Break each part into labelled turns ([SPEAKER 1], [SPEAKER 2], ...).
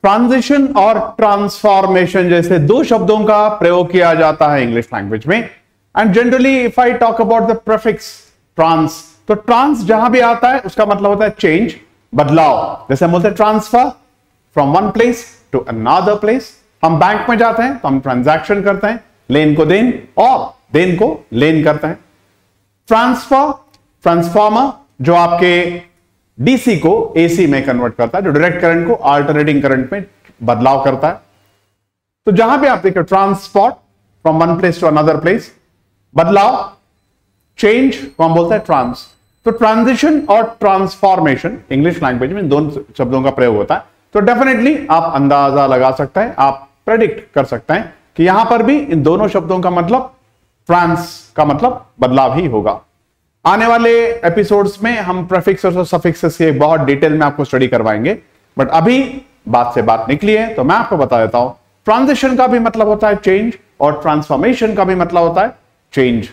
[SPEAKER 1] Transition और transformation जैसे दो शब्दों का प्रयोग किया जाता है इंग्लिश लैंग्वेज में। And generally if I talk about the prefix trans, तो ट्रांस जहां भी आता है उसका मतलब होता है चेंज, बदलाव। जैसे हम बोलते हैं transfer from one place to another place. हम बैंक में जाते हैं तो हम ट्रांजैक्शन करते हैं, लेन को देन और देन को लेन करते हैं। ट्रांसफर, ट्रांसफार्मर जो आपके डीसी को एसी में कन्वर्ट करता है, जो डायरेक्ट करंट को अल्टरनेटिंग करंट में बदलाव करता है। तो जहां भी आप देखिए transport from one place to another place, बदलाव, चेंज को हम बोलते हैं ट्रांस। तो ट्रांजिशन और ट्रांसफॉर्मेशन इंग्लिश लैंग्वेज में दोनों शब्दों का प्रयोग होता है। तो डेफिनेटली आप अंदाजा लगा सकते हैं, आप प्रेडिक्ट कर सकते हैं कि यहां पर भी इन दोनों शब्दों का मतलब ट्रांस का मतलब बदलाव ही होगा। आने वाले एपिसोड्स में हम प्रीफिक्स और सफिक्सेस के बहुत डिटेल में आपको स्टडी करवाएंगे, बट अभी बात से बात निकली है तो मैं आपको बता देता हूं। ट्रांजिशन का भी मतलब होता है चेंज और ट्रांसफॉर्मेशन का भी मतलब होता है चेंज।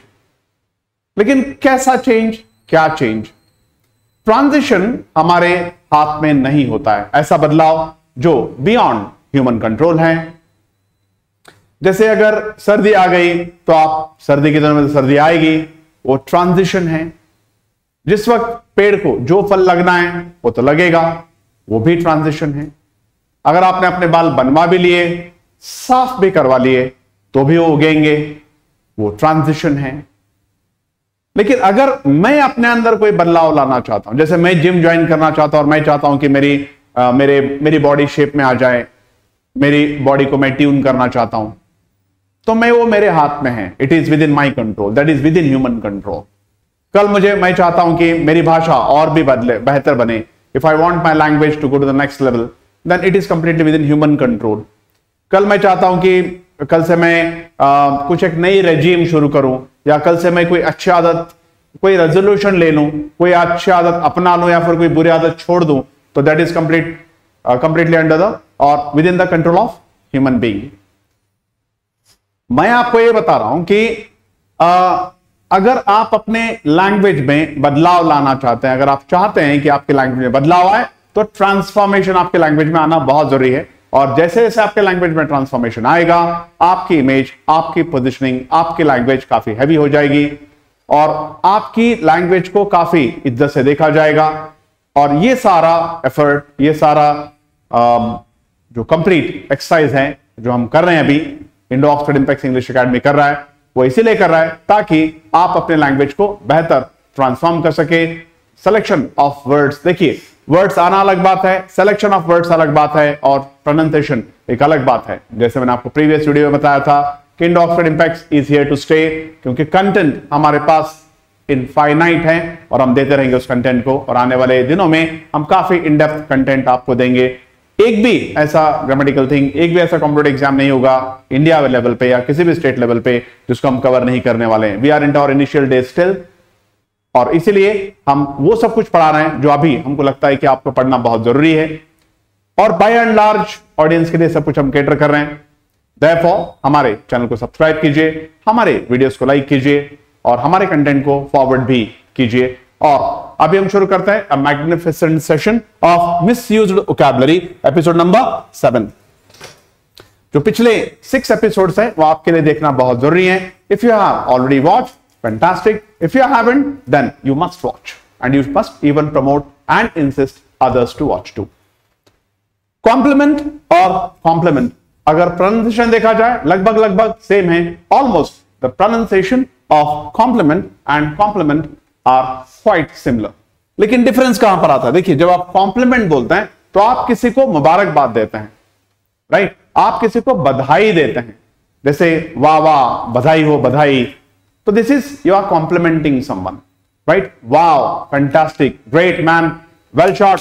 [SPEAKER 1] लेकिन कैसा चेंज, क्या चेंज? ट्रांजिशन हमारे हाथ में नहीं होता है, ऐसा बदलाव जो बियॉन्ड ह्यूमन कंट्रोल है। जैसे अगर सर्दी आ गई तो आप सर्दी के दिनों में सर्दी आएगी, वो ट्रांजिशन है। जिस वक्त पेड़ को जो फल लगना है वो तो लगेगा, वो भी ट्रांजिशन है। अगर आपने अपने बाल बनवा भी लिए, साफ भी करवा लिए, तो भी वो उगेंगे, वो ट्रांजिशन है। लेकिन अगर मैं अपने अंदर कोई बदलाव लाना चाहता हूं, जैसे मैं जिम ज्वाइन करना चाहता हूं और मैं चाहता हूं कि मेरी बॉडी शेप में आ जाए, मेरी बॉडी को मैं ट्यून करना चाहता हूं, तो वो मेरे हाथ में है। It is with in my control, that is with in human control. कल मैं चाहता हूं कि मेरी भाषा और भी बेहतर बने, if I want my language to go to the next level, then it is completely within human control. कल मैं चाहता हूं कि कल से मैं कुछ एक नई रेजीम शुरू करूं, या कल से मैं कोई अच्छी आदत, कोई रेजोल्यूशन ले लूं, कोई अच्छी आदत अपना लूं, या फिर कोई बुरी आदत छोड़ दूं, तो that is completely under the और within the control of human being. मैं आपको यह बता रहा हूं कि अगर आप अपने लैंग्वेज में बदलाव लाना चाहते हैं, अगर आप चाहते हैं कि आपके लैंग्वेज में बदलाव आए, तो ट्रांसफॉर्मेशन आपके लैंग्वेज में आना बहुत जरूरी है। और जैसे जैसे आपके लैंग्वेज में ट्रांसफॉर्मेशन आएगा, आपकी इमेज, आपकी पोजिशनिंग, आपकी लैंग्वेज काफी हैवी हो जाएगी और आपकी लैंग्वेज को काफी इज्जत से देखा जाएगा। और ये सारा एफर्ट, ये सारा जो कंप्लीट एक्सरसाइज है जो हम कर रहे हैं अभी, Indo Oxford Impex English academy कर रहा है, वो इसीलिए कर रहा है ताकि आप अपने लैंग्वेज को बेहतर ट्रांसफॉर्म कर सके। सिलेक्शन ऑफ वर्ड्स, देखिए वर्ड्स आना अलग बात है, सिलेक्शन ऑफ वर्ड्स अलग बात है, और प्रोनाउंसिएशन एक अलग बात है। जैसे मैंने आपको प्रीवियस वीडियो में बताया था कि Indo Oxford Impex is here to stay, क्योंकि कंटेंट हमारे पास इनफाइनाइट है और हम देते रहेंगे उस कंटेंट को। और आने वाले दिनों में हम काफी इन डेप्थ कंटेंट आपको देंगे। एक भी ऐसा ग्रामेटिकल थिंग, एक भी ऐसा कॉम्पिटिटिव एग्जाम नहीं होगा इंडिया लेवल पे या किसी भी स्टेट लेवल पे जिसको हम कवर नहीं करने वाले हैं। We are in our initial days still, और इसीलिए हम वो सब कुछ पढ़ा रहे हैं जो अभी हमको लगता है कि आपको पढ़ना बहुत जरूरी है, और बाय एंड लार्ज ऑडियंस के लिए सब कुछ हम कैटर कर रहे हैं। देयरफॉर हमारे चैनल को सब्सक्राइब कीजिए, हमारे वीडियोस को लाइक कीजिए और हमारे कंटेंट को फॉरवर्ड भी कीजिए। और अभी हम शुरू करते हैं अ magnificent session of misused vocabulary, episode number 7। जो पिछले 6 एपिसोड्स हैं वो आपके लिए देखना बहुत जरूरी है। If you have already watched, fantastic. If you haven't, then you must watch and you must even promote and insist others to watch too. Compliment और कॉम्प्लीमेंट, अगर प्रोनाउंसिएशन देखा जाए लगभग सेम है, almost the pronunciation of compliment and complement are quite similar. लेकिन difference कहां पर आता है? देखिए, जब आप कॉम्प्लीमेंट बोलते हैं तो आप किसी को मुबारकबाद देते हैं, राइट? आप किसी को बधाई देते हैं, जैसे वाह वाह, बधाई हो, बधाई। तो this is you are complimenting someone, right? वाह, fantastic, great man, well shot.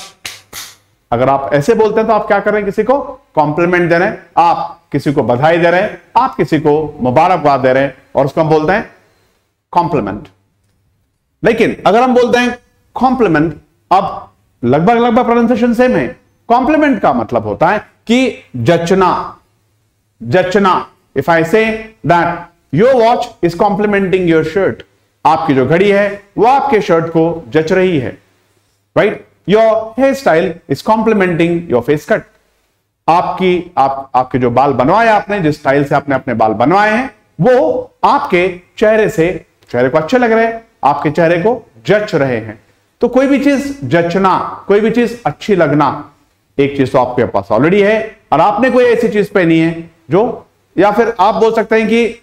[SPEAKER 1] अगर आप ऐसे बोलते हैं तो आप क्या कर रहे हैं? किसी को कॉम्प्लीमेंट दे रहे हैं, आप किसी को बधाई दे रहे हैं, आप किसी को मुबारकबाद दे रहे हैं, और उसको हम बोलते हैं कॉम्प्लीमेंट। लेकिन अगर हम बोलते हैं कॉम्प्लीमेंट, अब लगभग प्रोनाउंसिएशन सेम है। कॉम्प्लीमेंट का मतलब होता है कि जचना, जचना। If I say that your watch is complementing your shirt, आपकी जो घड़ी है वो आपके शर्ट को जच रही है, right? Your hair style is complementing your face cut. आपके जो बाल बनवाए आपने, जिस स्टाइल से आपने अपने बाल बनवाए हैं, वो आपके चेहरे को अच्छे लग रहे हैं, आपके चेहरे को जच रहे हैं। तो कोई भी चीज जचना, कोई भी चीज अच्छी लगना, एक चीज तो आपके पास ऑलरेडी है, और आपने कोई ऐसी चीज पहनी है जो, या फिर आप बोल सकते हैं कि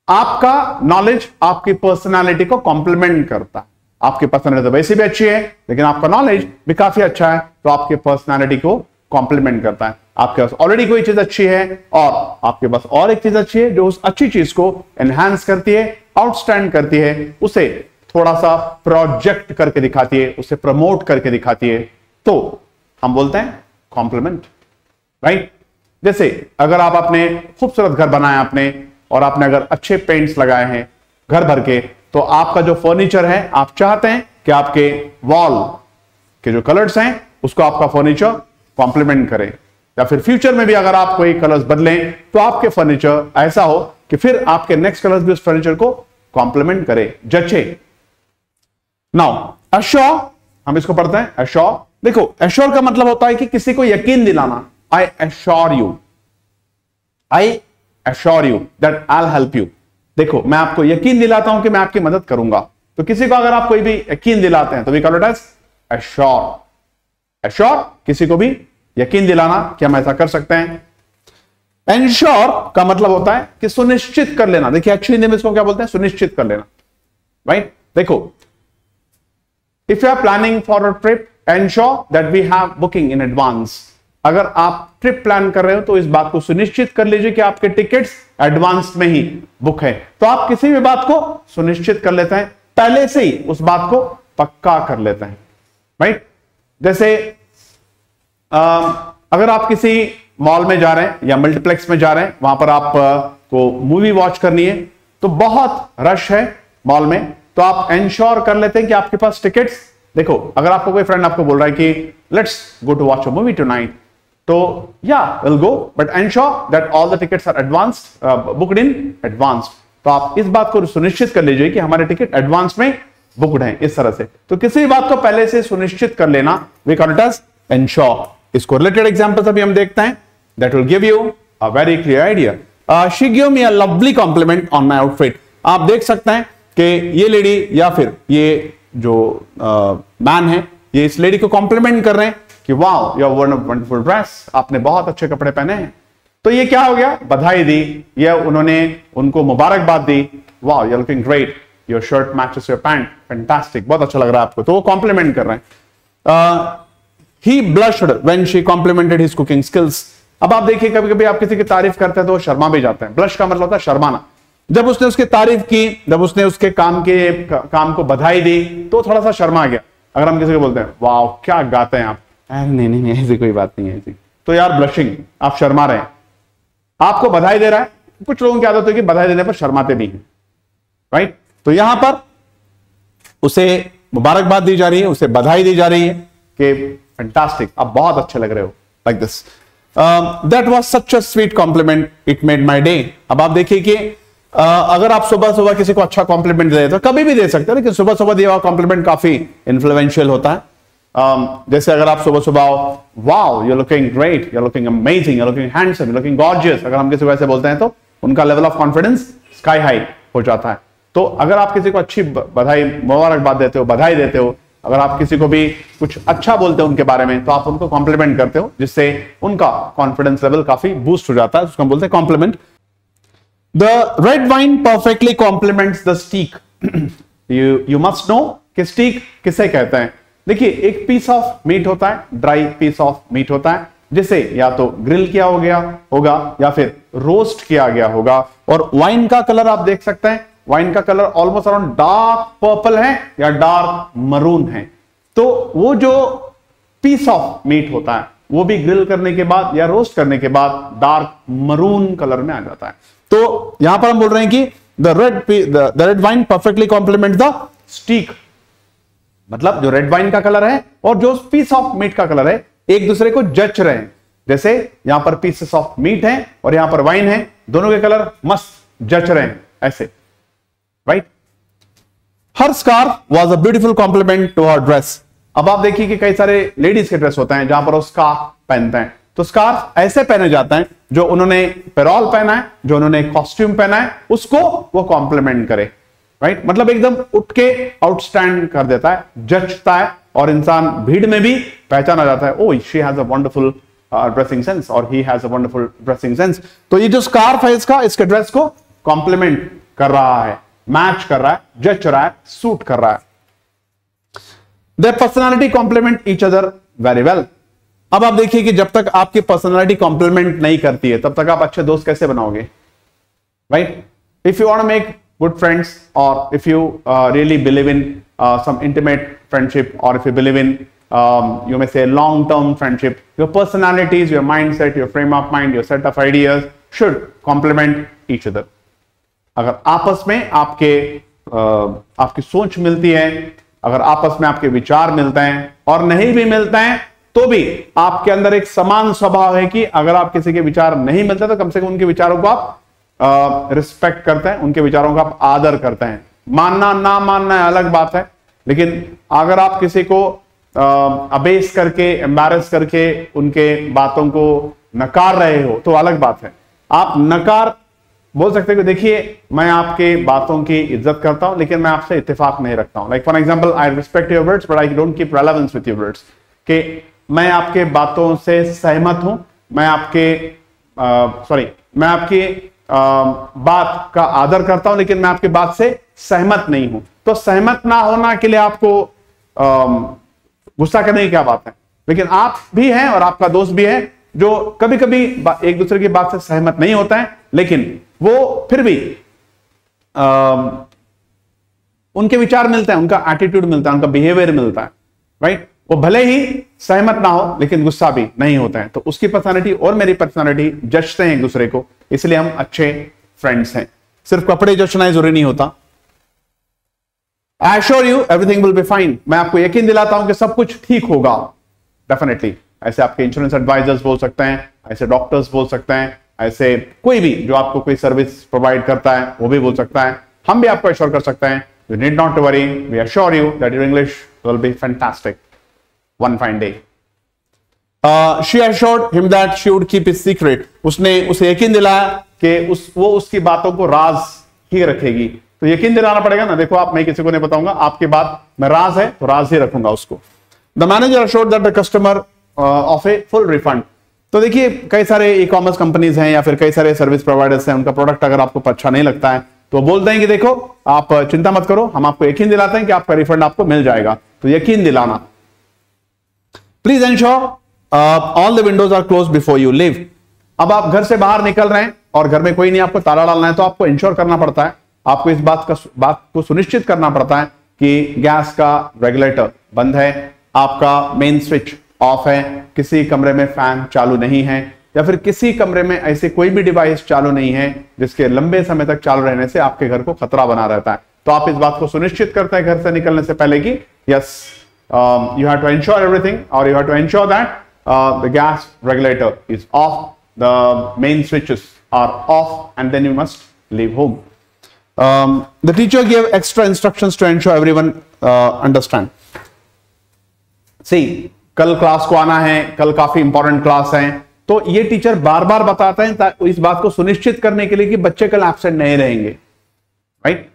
[SPEAKER 1] आपका नॉलेज आपकी पर्सनालिटी को कॉम्प्लीमेंट करता है। आपकी पर्सनालिटी तो वैसे भी अच्छी है, लेकिन आपका नॉलेज भी काफी अच्छा है, तो आपके पर्सनालिटी को कॉम्प्लीमेंट करता है। आपके पास ऑलरेडी कोई चीज अच्छी है और आपके पास और एक चीज अच्छी है जो उस अच्छी चीज को एनहांस करती है, आउटस्टैंड करती है, उसे थोड़ा सा प्रोजेक्ट करके दिखाती है, उसे प्रमोट करके दिखाती है, तो हम बोलते हैं कॉम्प्लीमेंट, राइट। जैसे अगर आप अपने खूबसूरत घर बनाया आपने, और आपने अगर अच्छे पेंट्स लगाए हैं घर भर के, तो आपका जो फर्नीचर है, आप चाहते हैं कि आपके वॉल के जो कलर्स हैं उसको आपका फर्नीचर कॉम्प्लीमेंट करे, या फिर फ्यूचर में भी अगर आप कोई कलर्स बदलें तो आपके फर्नीचर ऐसा हो कि फिर आपके नेक्स्ट कलर्स भी उस फर्नीचर को कॉम्प्लीमेंट करे, जचे। नाउ एश्योर, हम इसको पढ़ते हैं एश्योर। देखो एश्योर का मतलब होता है कि किसी को यकीन दिलाना। I assure you, I assure you that I will help you. देखो मैं आपको यकीन दिलाता हूं कि मैं आपकी मदद करूंगा। तो किसी को अगर आप कोई भी यकीन दिलाते हैं तो we call it as assure. Assure किसी को भी यकीन दिलाना कि हम ऐसा कर सकते हैं। एंश्योर का मतलब होता है कि सुनिश्चित कर लेना। देखिए एक्चुअली में इसको क्या बोलते हैं, सुनिश्चित कर लेना, राइट। देखो if you are planning for a trip, ensure that we have booking in advance. अगर आप ट्रिप प्लान कर रहे हो तो इस बात को सुनिश्चित कर लीजिए कि आपके टिकट्स एडवांस में ही बुक है। तो आप किसी भी बात को सुनिश्चित कर लेते हैं, पहले से ही उस बात को पक्का कर लेते हैं, राइट। जैसे अगर आप किसी मॉल में जा रहे हैं या मल्टीप्लेक्स में जा रहे हैं, वहां पर आपको मूवी वॉच करनी है, तो बहुत रश है मॉल में, तो आप एंश्योर कर लेते हैं कि आपके पास टिकट्स। देखो अगर आपको कोई फ्रेंड आपको बोल रहा है कि let's go to watch a movie tonight, तो या will go, but ensure that all the tickets are advanced, booked in advanced. तो आप इस बात को सुनिश्चित कर लीजिए कि हमारे टिकट एडवांस में बुक्ड हैं, इस तरह से। तो किसी भी बात को पहले से सुनिश्चित कर लेना, we call it as ensure. इसको रिलेटेड एग्जांपल्स अभी हम देखते हैं, that will give you a very clear idea. She give me a lovely compliment on my outfit. आप देख सकते हैं कि ये लेडी या फिर ये जो मैन है, ये इस लेडी को कॉम्प्लीमेंट कर रहे हैं कि wow you are worn a wonderful dress, आपने बहुत अच्छे कपड़े पहने हैं। तो ये क्या हो गया, बधाई दी, या उन्होंने उनको मुबारकबाद दी, wow you are looking great, your shirt matches your pant, fantastic, बहुत अच्छा लग रहा है आपको। तो वो कॉम्प्लीमेंट कर रहे हैं। He blushed when she complimented his cooking skills. अब आप देखिए कभी कभी आप किसी की तारीफ करते हैं तो वो शर्मा भी जाते हैं। ब्लश का मतलब होता है शर्माना। जब उसने उसकी तारीफ की, जब उसने उसके काम को बधाई दी, तो थोड़ा सा शर्मा गया। अगर हम किसी को बोलते हैं वाओ क्या गाते हैं आप, नहीं नहीं ऐसी कोई बात नहीं है ऐसी, तो यार ब्लशिंग, आप शर्मा रहे हैं। आपको बधाई दे रहा है, कुछ लोगों की आदत है कि बधाई देने पर शर्माते भी हैं, राइट। तो यहां पर उसे मुबारकबाद दी जा रही है, उसे बधाई दी जा रही है कि फैंटास्टिक, आप बहुत अच्छे लग रहे हो, like this. That was such a sweet compliment, it made my day. अब आप देखिए कि अगर आप सुबह सुबह किसी को अच्छा कॉम्प्लीमेंट दे तो कभी भी दे सकते हैं, लेकिन सुबह सुबह दिया हुआ कॉम्प्लीमेंट काफी इन्फ्लुएंशियल होता है। जैसे अगर आप सुबह सुबह wow you are looking great, you are looking amazing, you are looking handsome, you are looking gorgeous, अगर हम किसी को ऐसे बोलते हैं तो उनका level of confidence sky high हो जाता है। तो अगर आप किसी को अच्छी बधाई, मुबारकबाद देते हो, बधाई देते हो, अगर आप किसी को भी कुछ अच्छा बोलते हो उनके बारे में, तो आप उनको कॉम्प्लीमेंट करते हो, जिससे उनका कॉन्फिडेंस लेवल काफी बूस्ट हो जाता है, उसको हम बोलते हैं complement. The red wine perfectly complements the steak. You must know कि steak किसे कहते हैं। देखिए एक पीस ऑफ मीट होता है, ड्राई पीस ऑफ मीट होता है, जिसे या तो ग्रिल किया होगा या फिर रोस्ट किया गया होगा। और वाइन का कलर आप देख सकते हैं, वाइन का colour almost around dark purple है या डार्क मरून है। तो वो जो पीस ऑफ मीट होता है वो भी ग्रिल करने के बाद या रोस्ट करने के बाद डार्क मरून कलर में आ जाता है। तो यहां पर हम बोल रहे हैं कि the red wine perfectly compliment the steak, मतलब जो रेड वाइन का कलर है और जो पीस ऑफ मीट का कलर है एक दूसरे को जच रहे हैं। जैसे यहां पर पीसेस ऑफ मीट है और यहां पर वाइन है, दोनों के कलर मस्त जच रहे हैं ऐसे, right. Her scarf was a beautiful complement to her dress. अब आप देखिए कि कई सारे लेडीज के ड्रेस होते हैं जहां पर वो स्कार्फ पहनते हैं, तो स्कार्फ ऐसे पहने जाते हैं जो उन्होंने पेरोल पहना है, जो उन्होंने कॉस्ट्यूम पहना है, उसको वो कॉम्प्लीमेंट करे, राइट। मतलब एकदम उठ के आउटस्टैंड कर देता है, जचता है, और इंसान भीड़ में भी पहचाना जाता है, oh she has a wonderful dressing sense और he has a wonderful dressing sense. तो ये जो स्कार्फ है इसके ड्रेस को कॉम्प्लीमेंट कर रहा है, मैच कर रहा है, जच रहा है, सूट कर रहा है। Their personality complement each other very well. अब आप देखिए कि जब तक आपकी पर्सनालिटी कॉम्प्लीमेंट नहीं करती है तब तक आप अच्छे दोस्त कैसे बनाओगे, right. If you want to make good friends, और if you really believe in some intimate friendship, और if you believe in you may say long term friendship, your personalities, your mindset, your frame of mind, your set of ideas should complement each other. अगर आपस में आपकी सोच मिलती है, अगर आपस में आपके विचार मिलते हैं, और नहीं भी मिलते हैं तो भी आपके अंदर एक समान स्वभाव है कि अगर आप किसी के विचार नहीं मिलते तो कम से कम उनके विचारों को आप रिस्पेक्ट करते हैं, उनके विचारों का आप आदर करते हैं। मानना ना मानना अलग बात है, लेकिन अगर आप किसी को अबेस करके, एम्बैरेस करके उनके बातों को नकार रहे हो तो अलग बात है। आप नकार बोल सकते हो कि देखिए मैं आपके बातों की इज्जत करता हूं लेकिन मैं आपसे इत्तेफाक नहीं रखता हूं। Like for example, I respect your words but I don't keep relevance with your words, कि मैं आपके बातों से सहमत हूं, मैं आपकी बात का आदर करता हूं लेकिन मैं आपकी बात से सहमत नहीं हूं। तो सहमत ना होना के लिए आपको गुस्सा करने की क्या बात है, लेकिन आप भी हैं और आपका दोस्त भी है जो कभी कभी एक दूसरे की बात से सहमत नहीं होता है, लेकिन वो फिर भी उनके विचार मिलते हैं, उनका एटीट्यूड मिलता है, उनका बिहेवियर मिलता है, राइट। वो भले ही सहमत ना हो लेकिन गुस्सा भी नहीं होता है। तो उसकी पर्सनालिटी और मेरी पर्सनालिटी जचते हैं एक दूसरे को, इसलिए हम अच्छे फ्रेंड्स हैं। सिर्फ कपड़े जचना जरूरी नहीं होता। I assure you everything will be fine. मैं आपको यकीन दिलाता हूं कि सब कुछ ठीक होगा, डेफिनेटली। ऐसे आपके इंश्योरेंस एडवाइजर्स बोल सकते हैं, ऐसे डॉक्टर्स बोल सकते हैं, ऐसे कोई भी जो आपको कोई सर्विस प्रोवाइड करता है वो भी बोल सकता है। हम भी आपको एश्योर कर सकते हैं, you need not to worry, we assure you that your English will be fantastic one fine day. She assured him that she would keep his secret. उसने उसे यकीन दिलाया कि वो उसकी बातों को राज ही रखेगी। तो यकीन दिलाना पड़ेगा ना, देखो आप, मैं किसी को नहीं बताऊंगा, आपकी बात में राज है तो राज ही रखूंगा उसको। The manager assured that the customer of a full refund. तो देखिए कई सारे ई कॉमर्स कंपनीज हैं या फिर कई सारे सर्विस प्रोवाइडर्स हैं, उनका प्रोडक्ट अगर आपको अच्छा नहीं लगता है तो बोलते हैं कि देखो आप चिंता मत करो, हम आपको यकीन दिलाते हैं कि आपका रिफंड आपको मिल जाएगा। तो यकीन दिलाना। Please ensure all the windows are close before you leave. अब आप घर से बाहर निकल रहे हैं और घर में कोई नहीं, आपको ताला डालना है, तो आपको इंश्योर करना पड़ता है, आपको इस बात को सुनिश्चित करना पड़ता है कि गैस का रेगुलेटर बंद है, आपका मेन स्विच ऑफ है, किसी कमरे में फैन चालू नहीं है, या फिर किसी कमरे में ऐसे कोई भी डिवाइस चालू नहीं है जिसके लंबे समय तक चालू रहने से आपके घर को खतरा बना रहता है। तो आप इस बात को सुनिश्चित करते हैं घर से निकलने से पहले कि yes, you have to ensure everything, और you have to ensure that the gas regulator is off, the main switches are off, and then you must leave home. The teacher gave extra instructions to ensure everyone understand. See, कल class को आना है, कल काफी important class है, तो ये teacher बार बार बताते हैं इस बात को सुनिश्चित करने के लिए कि बच्चे कल एब्सेंट नहीं रहेंगे, right.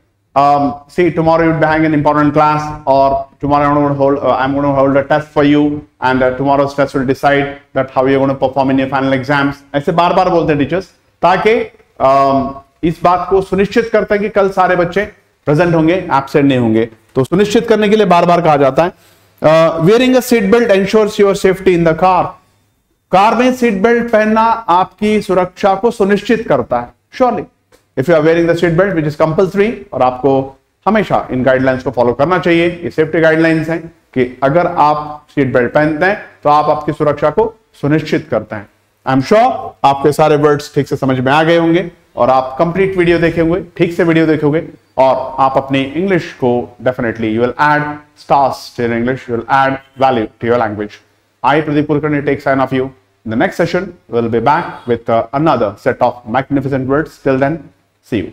[SPEAKER 1] See, tomorrow you'll be having an important class, or tomorrow I'm going to hold a test for you, and tomorrow's test will decide that how you're going to perform in your final exams. ऐसे बार बार बोलते हैं teachers, ताकि इस बात को सुनिश्चित करते हैं कि कल सारे बच्चे प्रेजेंट होंगे, एब्सेंट नहीं होंगे। तो सुनिश्चित करने के लिए बार बार कहा जाता है। Wearing a seat belt ensures your safety in the car. Car में सीट बेल्ट पहनना आपकी सुरक्षा को सुनिश्चित करता है, surely. If you are wearing the seat belt which is compulsory, और आपको हमेशा इन गाइडलाइंस को फॉलो करना चाहिए। ये सेफ्टी गाइडलाइंस हैं कि अगर आप सीट बेल्ट पहनते हैं तो आप आपकी सुरक्षा को सुनिश्चित करते हैं। आई एम श्योर आपके सारे वर्ड्स ठीक से समझ में आ गए होंगे और आप कंप्लीट वीडियो देखे होंगे, ठीक से वीडियो देखोगे, और आप अपनी इंग्लिश को definitely you will add stars to your English, you will add value to your language. I, Pradeep Kulkarni, take sign of you. In the next session, we'll be back with another set of magnificent words. Till then, see you.